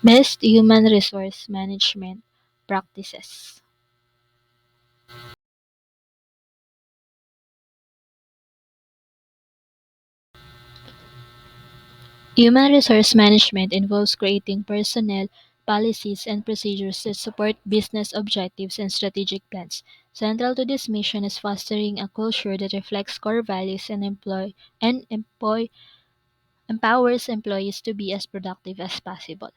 Best human resource management practices. Human resource management involves creating personnel, policies, and procedures that support business objectives and strategic plans. Central to this mission is fostering a culture that reflects core values and empowers employees to be as productive as possible.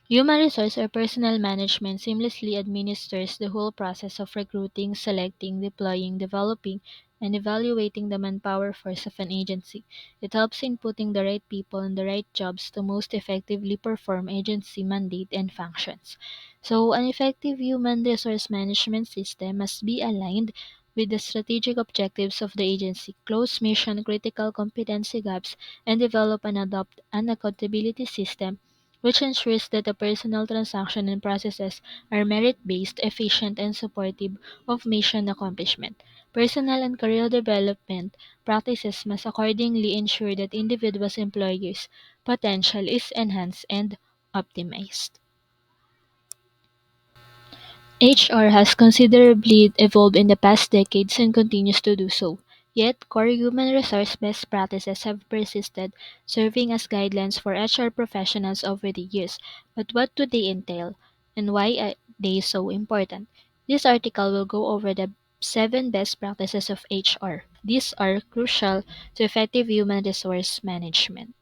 Human resource or personnel management seamlessly administers the whole process of recruiting, selecting, deploying, developing, and evaluating the manpower force of an agency. It helps in putting the right people in the right jobs to most effectively perform agency mandate and functions. So, an effective human resource management system must be aligned with the strategic objectives of the agency, close mission critical competency gaps, and develop and adopt an accountability system which ensures that the personal transaction and processes are merit-based, efficient, and supportive of mission accomplishment. Personal and career development practices must accordingly ensure that individuals' employers' potential is enhanced and optimized. HR has considerably evolved in the past decades and continues to do so. Yet, core human resource best practices have persisted, serving as guidelines for HR professionals over the years. But what do they entail, and why are they so important? This article will go over the 7 best practices of HR. These are crucial to effective human resource management.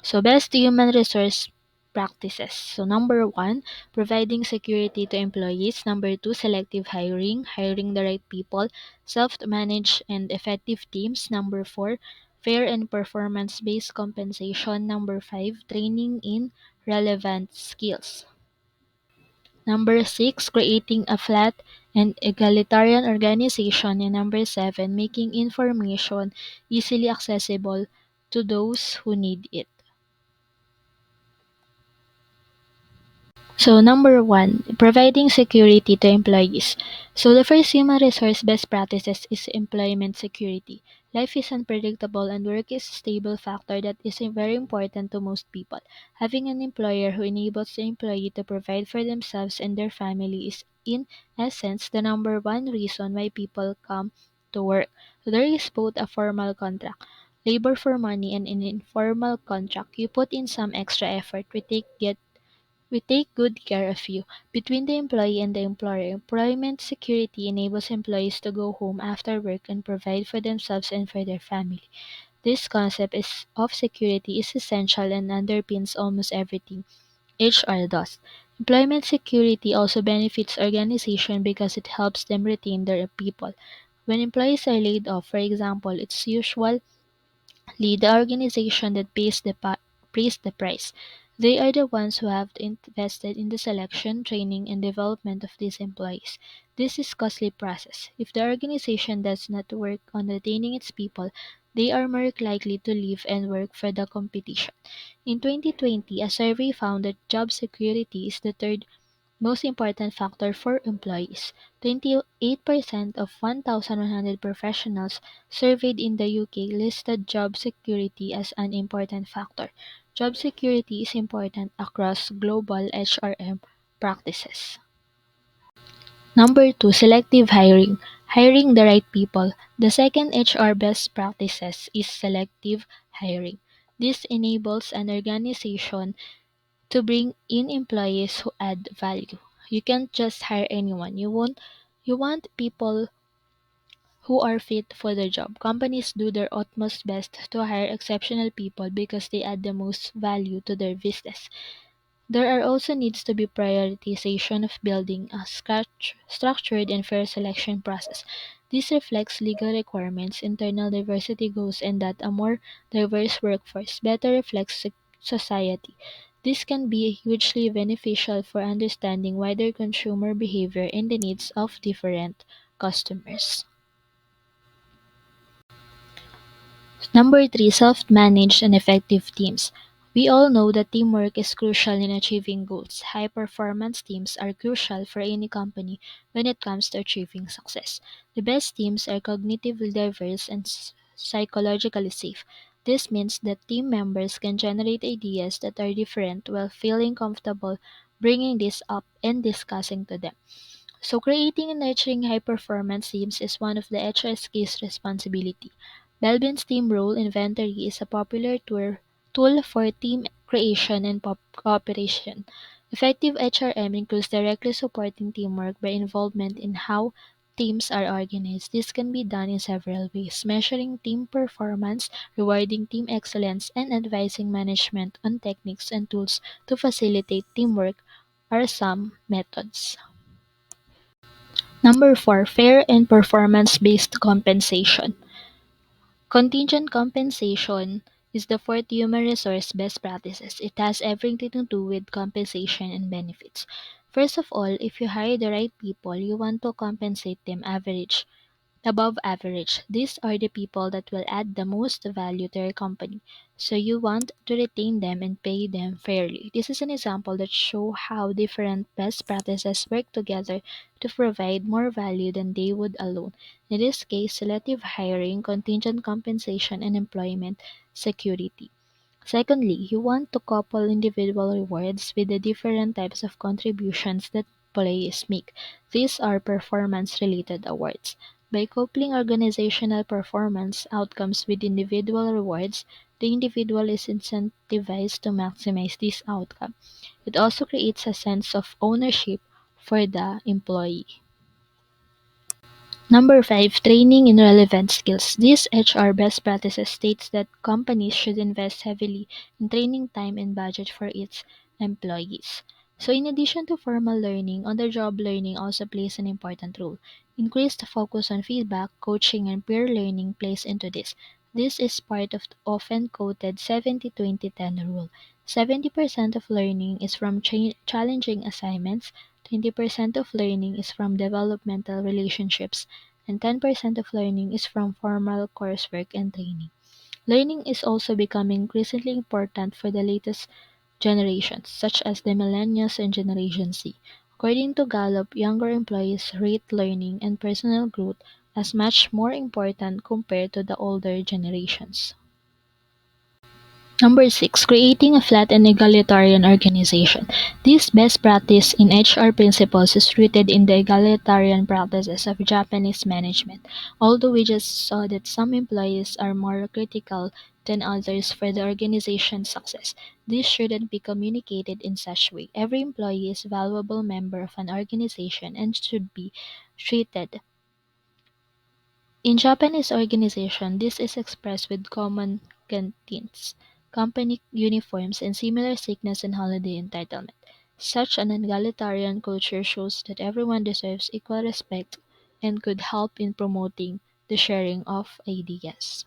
So, best human resource practices. So, number one, providing security to employees. Number two, selective hiring, hiring the right people. Self managed and effective teams. Number four, fair and performance based compensation. Number five, training in relevant skills. Number six, creating a flat and egalitarian organization. And number seven, making information easily accessible to those who need it. So, number one, providing security to employees. So, the first human resource best practices is employment security. Life is unpredictable and work is a stable factor that is very important to most people. Having an employer who enables the employee to provide for themselves and their family is, in essence, the number one reason why people come to work. So, there is both a formal contract, labor for money, and an informal contract. You put in some extra effort. We take good care of you. Between the employee and the employer, employment security enables employees to go home after work and provide for themselves and for their family. This concept of security is essential and underpins almost everything HR does. Employment security also benefits organization because it helps them retain their people. When employees are laid off, for example, it's usual lead the organization that pays the price. They are the ones who have invested in the selection, training, and development of these employees. This is costly process. If the organization does not work on retaining its people, they are more likely to leave and work for the competition. In 2020, a survey found that job security is the third most important factor for employees. 28% of 1,100 professionals surveyed in the UK listed job security as an important factor. Job security is important across global HRM practices. Number two, selective hiring. Hiring the right people. The second HR best practices is selective hiring. This enables an organization to bring in employees who add value. You can't just hire anyone. You want people who are fit for the job. Companies do their utmost best to hire exceptional people because they add the most value to their business. There are also needs to be prioritization of building a structured and fair selection process. This reflects legal requirements, internal diversity goals, and that a more diverse workforce better reflects society. This can be hugely beneficial for understanding wider consumer behavior and the needs of different customers. Number three, self managed and effective teams. We all know that teamwork is crucial in achieving goals. High performance teams are crucial for any company when it comes to achieving success. The best teams are cognitively diverse and psychologically safe. This means that team members can generate ideas that are different while feeling comfortable bringing this up and discussing to them. So, creating and nurturing high performance teams is one of the HRSK's responsibility. Belbin's team role inventory is a popular tool for team creation and cooperation. Effective HRM includes directly supporting teamwork by involvement in how teams are organized. This can be done in several ways: measuring team performance, rewarding team excellence, and advising management on techniques and tools to facilitate teamwork are some methods. Number 4, fair and performance-based compensation. Contingent compensation is the fourth human resource best practices. It has everything to do with compensation and benefits. First of all, if you hire the right people, you want to compensate them above average. These are the people that will add the most value to your company. So you want to retain them and pay them fairly. This is an example that show how different best practices work together to provide more value than they would alone. In this case, selective hiring, contingent compensation, and employment security. Secondly, you want to couple individual rewards with the different types of contributions that players make. These are performance related awards. By coupling organizational performance outcomes with individual rewards, the individual is incentivized to maximize this outcome. It also creates a sense of ownership for the employee. Number 5, training in relevant skills. This HR best practices states that companies should invest heavily in training time and budget for its employees. So, in addition to formal learning, on the job learning also plays an important role. Increased focus on feedback, coaching, and peer learning plays into this. This is part of the often quoted 70-20-10 rule. 70% of learning is from challenging assignments, 20% of learning is from developmental relationships, and 10% of learning is from formal coursework and training. Learning is also becoming increasingly important for the latest generations, such as the millennials and Generation Z. According to Gallup, younger employees rate learning and personal growth as much more important compared to the older generations. Number 6, creating a flat and egalitarian organization. This best practice in HR principles is rooted in the egalitarian practices of Japanese management. Although we just saw that some employees are more critical than others for the organization's success, this shouldn't be communicated in such way. Every employee is a valuable member of an organization and should be treated. In Japanese organization, this is expressed with common canteens, company uniforms, and similar sickness and holiday entitlement. Such an egalitarian culture shows that everyone deserves equal respect and could help in promoting the sharing of ideas.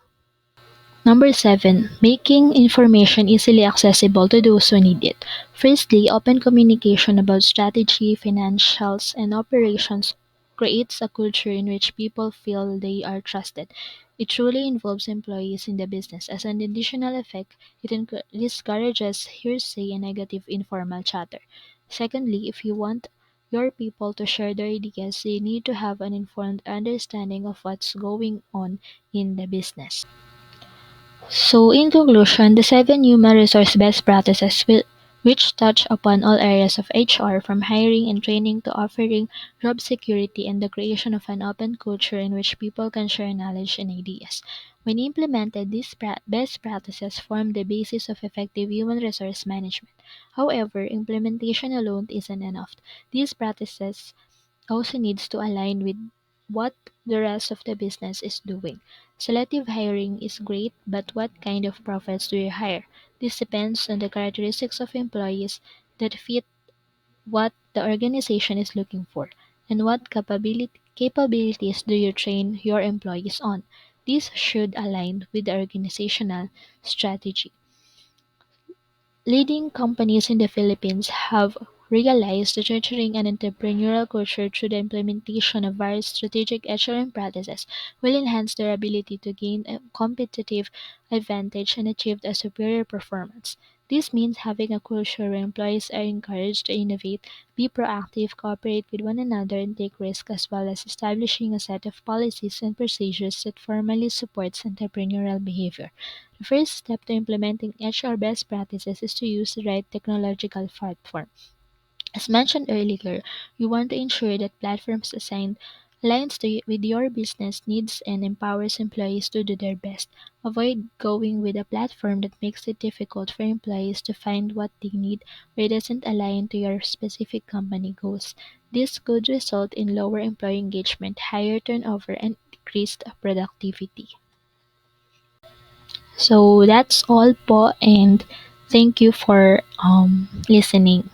Number 7, making information easily accessible to those who need it. Firstly, open communication about strategy, financials, and operations creates a culture in which people feel they are trusted. It truly involves employees in the business. As an additional effect, it discourages hearsay and negative informal chatter. Secondly, if you want your people to share their ideas, they need to have an informed understanding of what's going on in the business. So, in conclusion, the seven human resource best practices which touch upon all areas of HR, from hiring and training to offering job security and the creation of an open culture in which people can share knowledge and ideas. When implemented, these best practices form the basis of effective human resource management. However, implementation alone isn't enough. These practices also needs to align with what the rest of the business is doing. Selective hiring is great, but what kind of profiles do you hire? This depends on the characteristics of employees that fit what the organization is looking for, and what capabilities do you train your employees on. This should align with the organizational strategy. Leading companies in the Philippines have realize that nurturing an entrepreneurial culture through the implementation of various strategic HRM practices will enhance their ability to gain a competitive advantage and achieve a superior performance. This means having a culture where employees are encouraged to innovate, be proactive, cooperate with one another, and take risks, as well as establishing a set of policies and procedures that formally supports entrepreneurial behavior. The first step to implementing HR best practices is to use the right technological platform. As mentioned earlier, you want to ensure that platforms assigned aligns with your business needs and empowers employees to do their best. Avoid going with a platform that makes it difficult for employees to find what they need or doesn't align to your specific company goals. This could result in lower employee engagement, higher turnover, and decreased productivity. So that's all po, and thank you for listening.